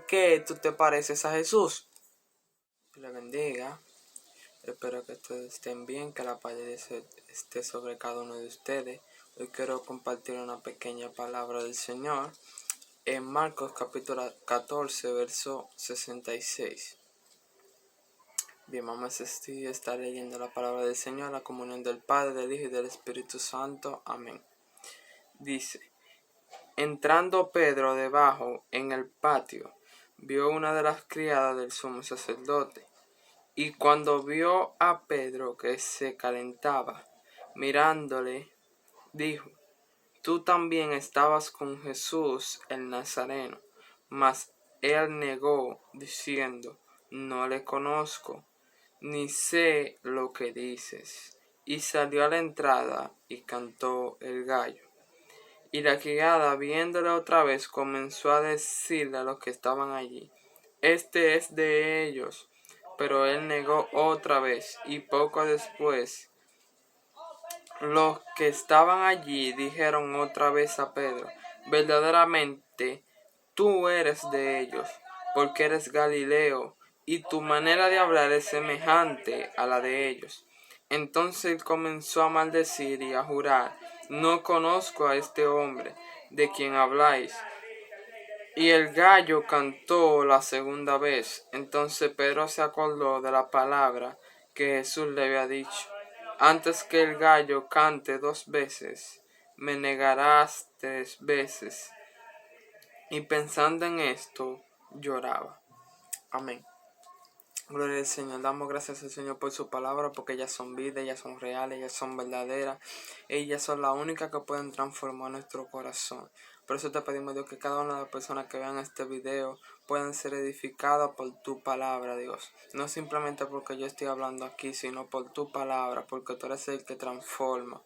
qué tú te pareces a Jesús? Le bendiga. Espero que todos estén bien, que la paz de Dios esté sobre cada uno de ustedes. Hoy quiero compartir una pequeña palabra del Señor en Marcos capítulo 14, verso 66. Bien, vamos a estar leyendo la palabra del Señor, la comunión del Padre, del Hijo y del Espíritu Santo. Amén. Dice: entrando Pedro debajo en el patio, vio una de las criadas del sumo sacerdote, y cuando vio a Pedro que se calentaba, mirándole, dijo: tú también estabas con Jesús el Nazareno. Mas él negó, diciendo: no le conozco, ni sé lo que dices. Y salió a la entrada y cantó el gallo. Y la criada, viéndole otra vez, comenzó a decirle a los que estaban allí: este es de ellos. Pero él negó otra vez, y poco después los que estaban allí dijeron otra vez a Pedro: verdaderamente tú eres de ellos, porque eres Galileo, y tu manera de hablar es semejante a la de ellos. Entonces él comenzó a maldecir y a jurar: no conozco a este hombre de quien habláis. Y el gallo cantó la segunda vez. Entonces Pedro se acordó de la palabra que Jesús le había dicho: antes que el gallo cante 2 veces, me negarás 3 veces. Y pensando en esto, lloraba. Amén. Gloria al Señor. Damos gracias al Señor por su palabra, porque ellas son vida, ellas son reales, ellas son verdaderas. Ellas son las únicas que pueden transformar nuestro corazón. Por eso te pedimos, Dios, que cada una de las personas que vean este video puedan ser edificadas por tu palabra, Dios. No simplemente porque yo estoy hablando aquí, sino por tu palabra, porque tú eres el que transforma.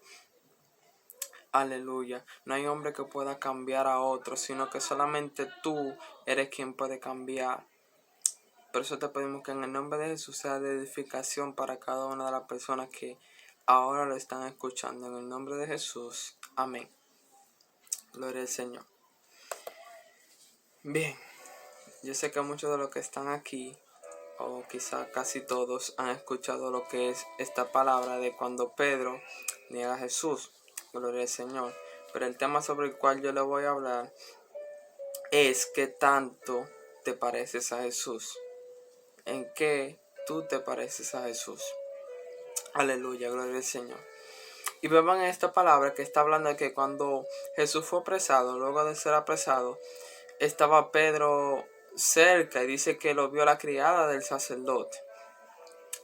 Aleluya. No hay hombre que pueda cambiar a otro, sino que solamente tú eres quien puede cambiar. Por eso te pedimos que en el nombre de Jesús sea de edificación para cada una de las personas que ahora lo están escuchando. En el nombre de Jesús. Amén. Gloria al Señor. Bien, yo sé que muchos de los que están aquí, o quizá casi todos, han escuchado lo que es esta palabra de cuando Pedro niega a Jesús. Gloria al Señor. Pero el tema sobre el cual yo le voy a hablar es: ¿qué tanto te pareces a Jesús? ¿En qué tú te pareces a Jesús? Aleluya, gloria al Señor. Y vean esta palabra que está hablando de que cuando Jesús fue apresado, luego de ser apresado, estaba Pedro cerca y dice que lo vio la criada del sacerdote.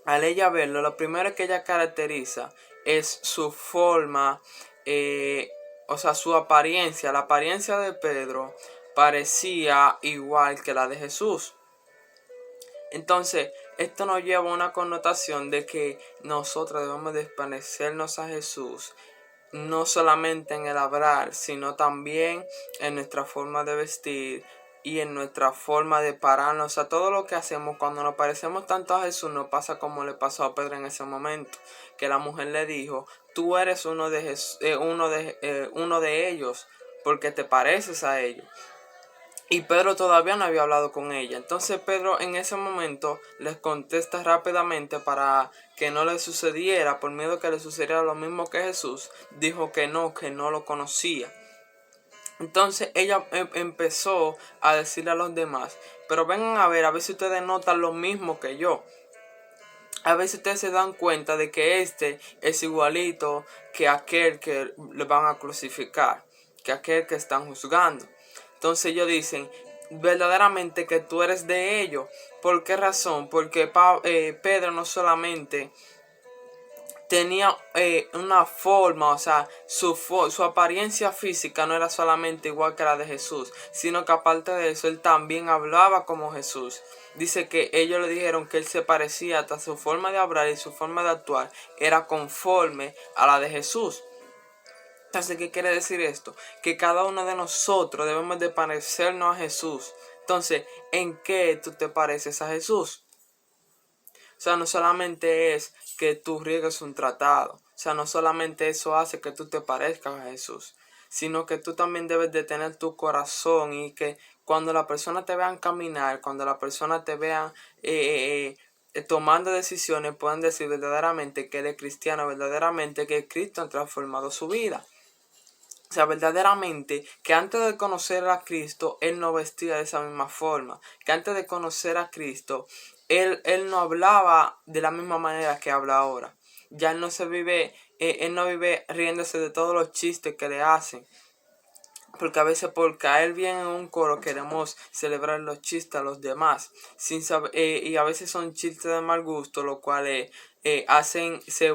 Al ella verlo, lo primero que ella caracteriza es su forma, su apariencia. La apariencia de Pedro parecía igual que la de Jesús. Entonces, esto nos lleva a una connotación de que nosotros debemos de parecernos a Jesús, no solamente en el hablar, sino también en nuestra forma de vestir y en nuestra forma de pararnos. O sea, todo lo que hacemos cuando nos parecemos tanto a Jesús nos pasa como le pasó a Pedro en ese momento, que la mujer le dijo: tú eres uno de ellos, porque te pareces a ellos. Y Pedro todavía no había hablado con ella. Entonces Pedro en ese momento les contesta rápidamente para que no le sucediera, por miedo que le sucediera lo mismo que Jesús. Dijo que no lo conocía. Entonces ella empezó a decirle a los demás: pero vengan a ver si ustedes notan lo mismo que yo. A ver si ustedes se dan cuenta de que este es igualito que aquel que le van a crucificar, que aquel que están juzgando. Entonces ellos dicen: verdaderamente que tú eres de ellos. ¿Por qué razón? Porque Pedro no solamente tenía una forma, o sea, su apariencia física no era solamente igual que la de Jesús, sino que aparte de eso, él también hablaba como Jesús. Dice que ellos le dijeron que él se parecía, hasta su forma de hablar y su forma de actuar era conforme a la de Jesús. Entonces, ¿qué quiere decir esto? Que cada uno de nosotros debemos de parecernos a Jesús. Entonces, ¿en qué tú te pareces a Jesús? O sea, no solamente es que tú riegues un tratado. O sea, no solamente eso hace que tú te parezcas a Jesús. sino que tú también debes de tener tu corazón, y que cuando la persona te vean caminar, cuando la persona te vean tomando decisiones, puedan decir verdaderamente que él es cristiano, verdaderamente que Cristo ha transformado su vida. O sea, verdaderamente que antes de conocer a Cristo, él no vestía de esa misma forma. Que antes de conocer a Cristo, él no hablaba de la misma manera que habla ahora. Ya él no vive riéndose de todos los chistes que le hacen. Porque a veces por caer bien en un coro queremos celebrar los chistes a los demás. Y a veces son chistes de mal gusto, lo cual se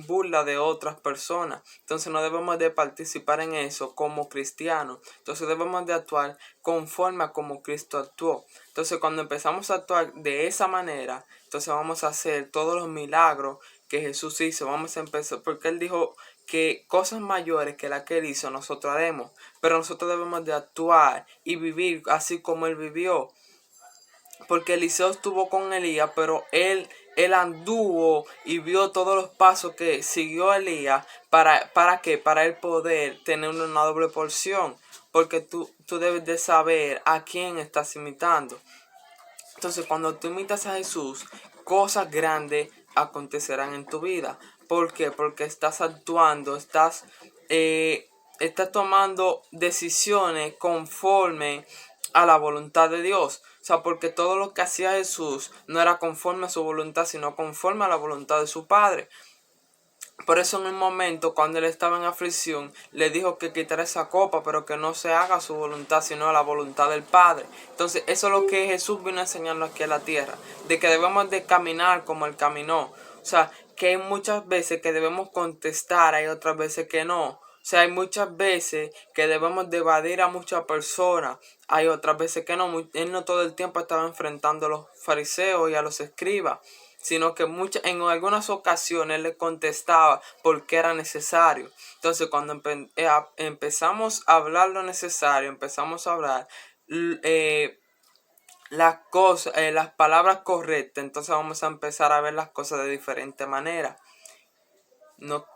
burla de otras personas. Entonces no debemos de participar en eso como cristianos. Entonces debemos de actuar conforme a como Cristo actuó. Entonces cuando empezamos a actuar de esa manera, entonces vamos a hacer todos los milagros que Jesús hizo. Vamos a empezar, porque Él dijo que cosas mayores que las que Él hizo nosotros haremos. Pero nosotros debemos de actuar y vivir así como Él vivió. Porque Eliseo estuvo con Elías, pero él anduvo y vio todos los pasos que siguió Elías. ¿Para qué? Para él poder tener una doble porción. Porque tú debes de saber a quién estás imitando. Entonces, cuando tú imitas a Jesús, cosas grandes acontecerán en tu vida. ¿Por qué? Porque estás actuando, estás tomando decisiones conforme a la voluntad de Dios. O sea, porque todo lo que hacía Jesús no era conforme a su voluntad, sino conforme a la voluntad de su Padre. Por eso en un momento, cuando él estaba en aflicción, le dijo que quitara esa copa, pero que no se haga su voluntad, sino la voluntad del Padre. Entonces, eso es lo que Jesús vino a enseñarnos aquí en la tierra, de que debemos de caminar como Él caminó. O sea, que hay muchas veces que debemos contestar, hay otras veces que no. O sea, hay muchas veces que debemos de evadir a muchas personas, hay otras veces que no. Él no todo el tiempo estaba enfrentando a los fariseos y a los escribas, sino que en algunas ocasiones le contestaba porque era necesario. Entonces, cuando empezamos a hablar lo necesario, empezamos a hablar las palabras correctas, entonces vamos a empezar a ver las cosas de diferente manera.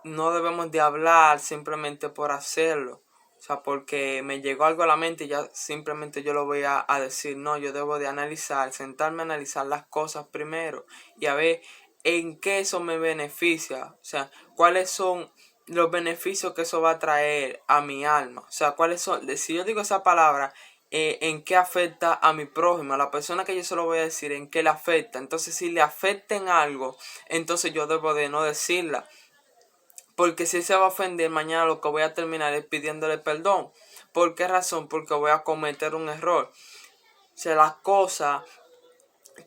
No debemos de hablar simplemente por hacerlo. O sea, porque me llegó algo a la mente y ya simplemente yo lo voy a decir. No, yo debo de analizar, sentarme a analizar las cosas primero y a ver en qué eso me beneficia. O sea, cuáles son los beneficios que eso va a traer a mi alma. O sea, cuáles son, si yo digo esa palabra, en qué afecta a mi prójimo, a la persona que yo se lo voy a decir, en qué le afecta. Entonces, si le afecta en algo, entonces yo debo de no decirla. Porque si se va a ofender, mañana lo que voy a terminar es pidiéndole perdón. ¿Por qué razón? Porque voy a cometer un error. O sea, las cosas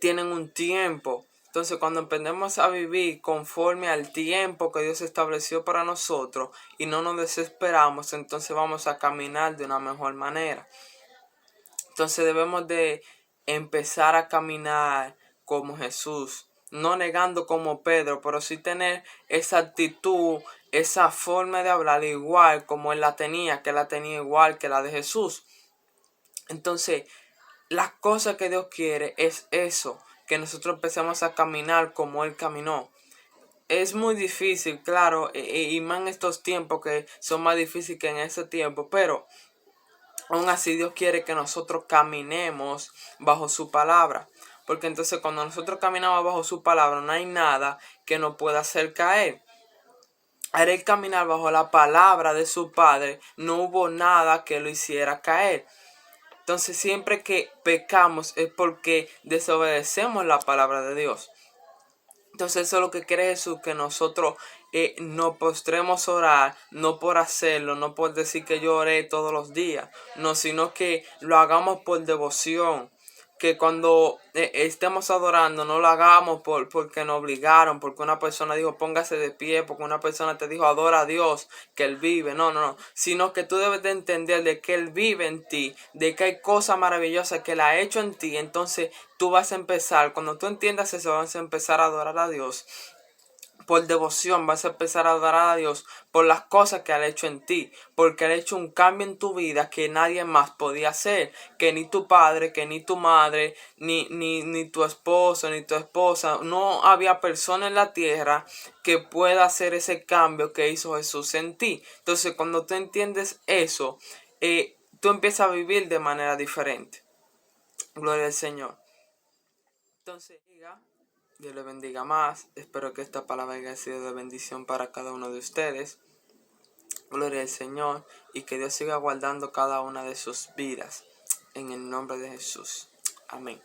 tienen un tiempo. Entonces, cuando aprendemos a vivir conforme al tiempo que Dios estableció para nosotros y no nos desesperamos, entonces vamos a caminar de una mejor manera. Entonces debemos de empezar a caminar como Jesús, no negando como Pedro, pero sí tener esa actitud, esa forma de hablar igual como él la tenía, que la tenía igual que la de Jesús. Entonces, las cosas que Dios quiere es eso, que nosotros empecemos a caminar como Él caminó. Es muy difícil, claro, y más en estos tiempos que son más difíciles que en ese tiempo, pero aún así Dios quiere que nosotros caminemos bajo su palabra. Porque entonces cuando nosotros caminamos bajo su palabra no hay nada que nos pueda hacer caer. Al él caminar bajo la palabra de su Padre, no hubo nada que lo hiciera caer. Entonces siempre que pecamos es porque desobedecemos la palabra de Dios. Entonces eso es lo que quiere Jesús, que nosotros nos postremos a orar, no por hacerlo, no por decir que yo oré todos los días, no, sino que lo hagamos por devoción. Que cuando estemos adorando no lo hagamos porque nos obligaron, porque una persona dijo póngase de pie, porque una persona te dijo adora a Dios, que Él vive. No, sino que tú debes de entender de que Él vive en ti, de que hay cosas maravillosas que Él ha hecho en ti. Entonces tú vas a empezar, cuando tú entiendas eso, vas a empezar a adorar a Dios. por devoción vas a empezar a adorar a Dios por las cosas que Él ha hecho en ti, porque Él ha hecho un cambio en tu vida que nadie más podía hacer, que ni tu padre, que ni tu madre, ni tu esposo, ni tu esposa, no había persona en la tierra que pueda hacer ese cambio que hizo Jesús en ti. Entonces, cuando tú entiendes eso, tú empiezas a vivir de manera diferente. Gloria al Señor. Entonces, Dios le bendiga más. Espero que esta palabra haya sido de bendición para cada uno de ustedes. Gloria al Señor. Y que Dios siga guardando cada una de sus vidas. En el nombre de Jesús. Amén.